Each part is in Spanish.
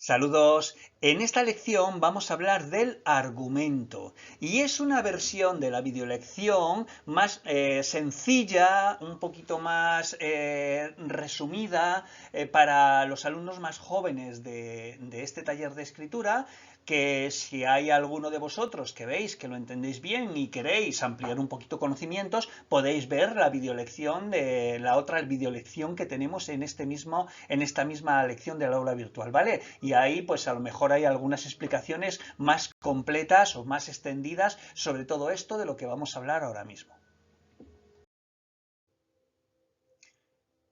Saludos. En esta lección vamos a hablar del argumento y es una versión de la videolección más sencilla, un poquito más resumida para los alumnos más jóvenes de este taller de escritura, que si hay alguno de vosotros que veis que lo entendéis bien y queréis ampliar un poquito conocimientos, podéis ver la videolección de la otra videolección que tenemos en esta misma lección del aula virtual, ¿vale? Y ahí pues a lo mejor hay algunas explicaciones más completas o más extendidas sobre todo esto de lo que vamos a hablar ahora mismo.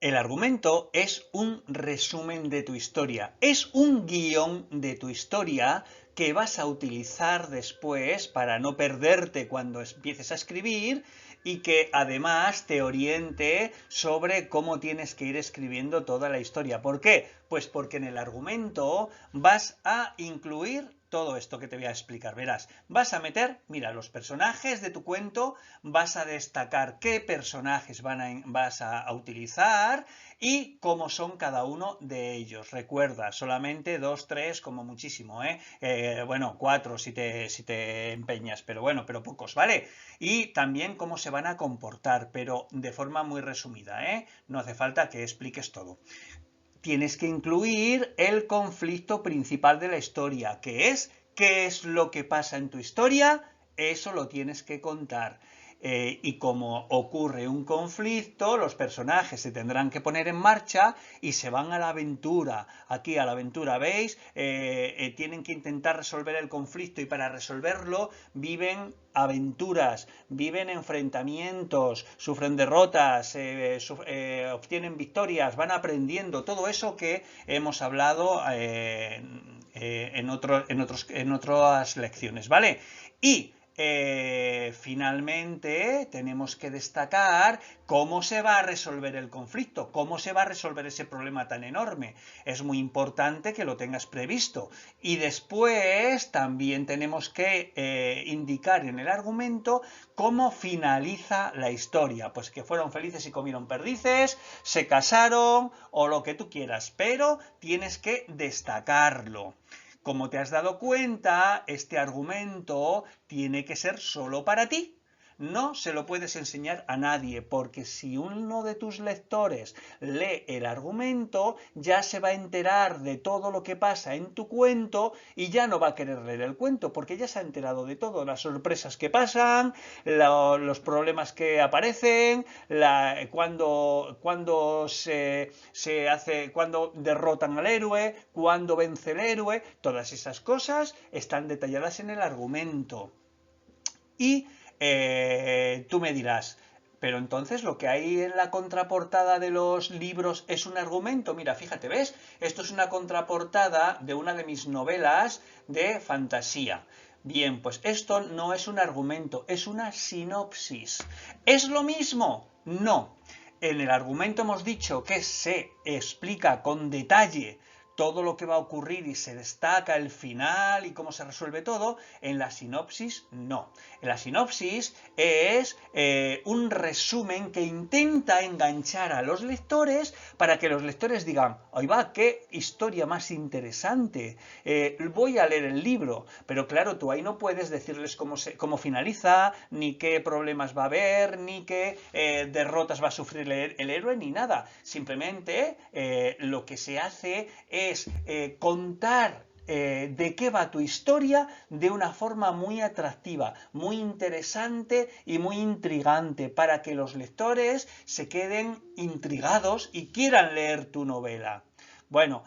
El argumento es un resumen de tu historia, es un guión de tu historia que vas a utilizar después para no perderte cuando empieces a escribir y que además te oriente sobre cómo tienes que ir escribiendo toda la historia. ¿Por qué? Pues porque en el argumento vas a incluir todo esto que te voy a explicar. Verás, vas a meter, mira, los personajes de tu cuento, vas a destacar qué personajes vas a utilizar y cómo son cada uno de ellos. Recuerda, solamente 2, 3 como muchísimo, ¿eh? Bueno, 4 si te empeñas, pero bueno, pero pocos, ¿vale? Y también cómo se van a comportar, pero de forma muy resumida, ¿eh? No hace falta que expliques todo. Tienes que incluir el conflicto principal de la historia, que es qué es lo que pasa en tu historia, eso lo tienes que contar. Y como ocurre un conflicto, los personajes se tendrán que poner en marcha y se van a la aventura. Aquí a la aventura, ¿veis? Tienen que intentar resolver el conflicto y para resolverlo viven aventuras, viven enfrentamientos, sufren derrotas, obtienen victorias, van aprendiendo todo eso que hemos hablado en otras lecciones, ¿vale? Y finalmente tenemos que destacar cómo se va a resolver el conflicto, cómo se va a resolver ese problema tan enorme. Es muy importante que lo tengas previsto. Y después también tenemos que indicar en el argumento cómo finaliza la historia. Pues que fueron felices y comieron perdices, se casaron o lo que tú quieras, pero tienes que destacarlo. Como te has dado cuenta, este argumento tiene que ser solo para ti. No se lo puedes enseñar a nadie, porque si uno de tus lectores lee el argumento, ya se va a enterar de todo lo que pasa en tu cuento y ya no va a querer leer el cuento, porque ya se ha enterado de todo, las sorpresas que pasan, los problemas que aparecen, cuando derrotan al héroe, cuando vence el héroe, todas esas cosas están detalladas en el argumento. Y tú me dirás, pero entonces lo que hay en la contraportada de los libros es un argumento. Mira, fíjate, ¿ves? Esto es una contraportada de una de mis novelas de fantasía. Bien, pues esto no es un argumento, es una sinopsis. ¿Es lo mismo? No. En el argumento hemos dicho que se explica con detalle todo lo que va a ocurrir y se destaca el final y cómo se resuelve todo. En la sinopsis no. En la sinopsis es un resumen que intenta enganchar a los lectores para que los lectores digan, ¡ay va, qué historia más interesante! Voy a leer el libro, pero claro, tú ahí no puedes decirles cómo finaliza, ni qué problemas va a haber, ni qué derrotas va a sufrir el héroe, ni nada. Simplemente lo que se hace es contar de qué va tu historia de una forma muy atractiva, muy interesante y muy intrigante para que los lectores se queden intrigados y quieran leer tu novela. Bueno,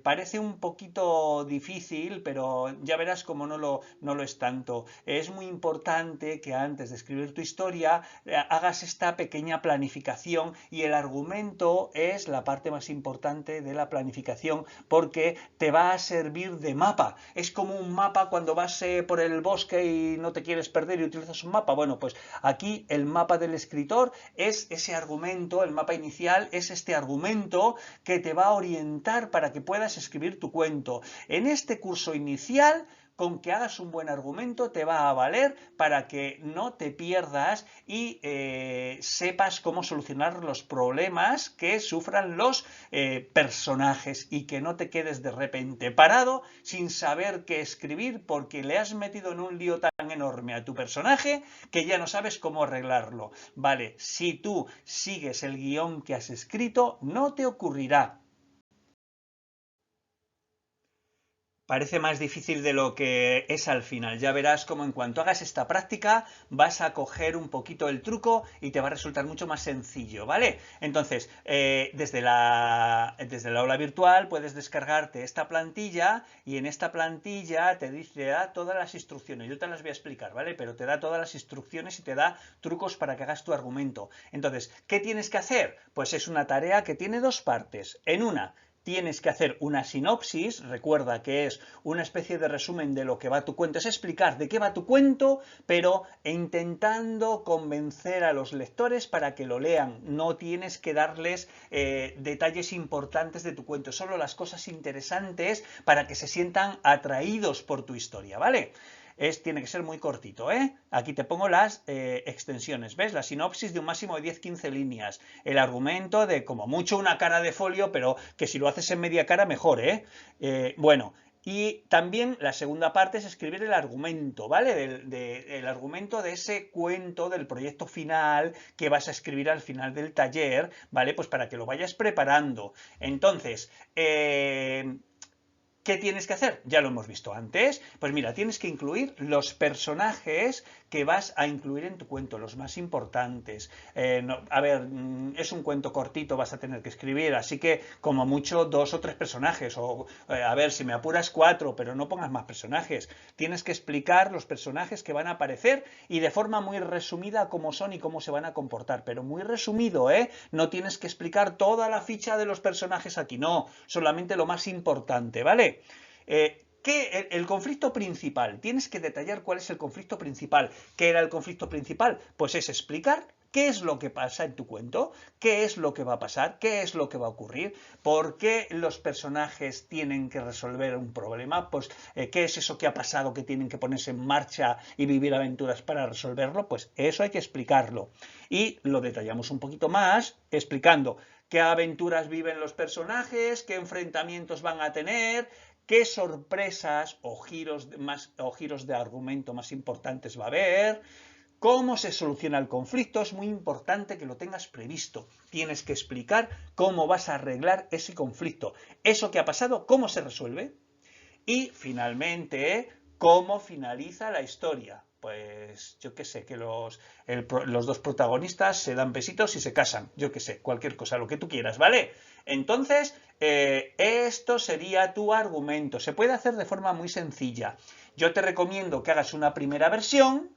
parece un poquito difícil, pero ya verás cómo no lo es tanto. Es muy importante que antes de escribir tu historia hagas esta pequeña planificación y el argumento es la parte más importante de la planificación porque te va a servir de mapa. Es como un mapa cuando vas por el bosque y no te quieres perder y utilizas un mapa. Bueno, pues aquí el mapa del escritor es ese argumento, el mapa inicial es este argumento que te va a orientar orientar para que puedas escribir tu cuento. En este curso inicial, con que hagas un buen argumento te va a valer para que no te pierdas y sepas cómo solucionar los problemas que sufran los personajes y que no te quedes de repente parado sin saber qué escribir porque le has metido en un lío tan enorme a tu personaje que ya no sabes cómo arreglarlo. Vale, si tú sigues el guión que has escrito, no te ocurrirá. Parece más difícil de lo que es al final. Ya verás cómo en cuanto hagas esta práctica vas a coger un poquito el truco y te va a resultar mucho más sencillo, ¿vale? Entonces, desde el aula virtual puedes descargarte esta plantilla y en esta plantilla te da todas las instrucciones. Yo te las voy a explicar, ¿vale? Pero te da todas las instrucciones y te da trucos para que hagas tu argumento. Entonces, ¿qué tienes que hacer? Pues es una tarea que tiene dos partes. En una, tienes que hacer una sinopsis, recuerda que es una especie de resumen de lo que va tu cuento, es explicar de qué va tu cuento, pero intentando convencer a los lectores para que lo lean. No tienes que darles detalles importantes de tu cuento, solo las cosas interesantes para que se sientan atraídos por tu historia, ¿vale? Tiene que ser muy cortito, ¿eh? Aquí te pongo las extensiones, ¿ves? La sinopsis de un máximo de 10-15 líneas. El argumento de como mucho una cara de folio, pero que si lo haces en media cara mejor, ¿eh? Bueno, y también la segunda parte es escribir el argumento, ¿vale? El argumento de ese cuento, del proyecto final que vas a escribir al final del taller, ¿vale? Pues para que lo vayas preparando. Entonces, ¿qué tienes que hacer? Ya lo hemos visto antes. Pues mira, tienes que incluir los personajes que vas a incluir en tu cuento, los más importantes. A ver, es un cuento cortito, vas a tener que escribir, así que como mucho 2 o 3 personajes, o a ver, si me apuras 4, pero no pongas más personajes. Tienes que explicar los personajes que van a aparecer y de forma muy resumida cómo son y cómo se van a comportar, pero muy resumido, ¿eh? No tienes que explicar toda la ficha de los personajes aquí, no, solamente lo más importante, ¿vale? El conflicto principal, tienes que detallar cuál es el conflicto principal. ¿Qué era el conflicto principal? Pues es explicar qué es lo que pasa en tu cuento, qué es lo que va a pasar, qué es lo que va a ocurrir, por qué los personajes tienen que resolver un problema, pues qué es eso que ha pasado que tienen que ponerse en marcha y vivir aventuras para resolverlo, pues eso hay que explicarlo. Y lo detallamos un poquito más explicando qué aventuras viven los personajes, qué enfrentamientos van a tener, qué sorpresas o giros de argumento más importantes va a haber, cómo se soluciona el conflicto. Es muy importante que lo tengas previsto. Tienes que explicar cómo vas a arreglar ese conflicto. Eso que ha pasado, cómo se resuelve. Y finalmente, cómo finaliza la historia. Pues yo qué sé, que los dos protagonistas se dan besitos y se casan. Yo qué sé, cualquier cosa, lo que tú quieras, ¿vale? Entonces, esto sería tu argumento. Se puede hacer de forma muy sencilla. Yo te recomiendo que hagas una primera versión,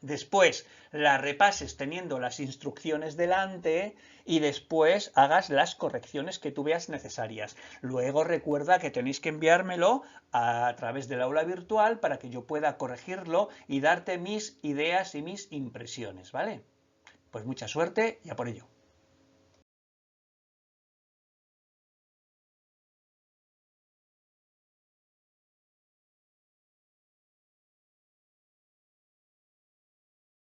después la repases teniendo las instrucciones delante y después hagas las correcciones que tú veas necesarias. Luego recuerda que tenéis que enviármelo a través del aula virtual para que yo pueda corregirlo y darte mis ideas y mis impresiones, ¿vale? Pues mucha suerte y a por ello.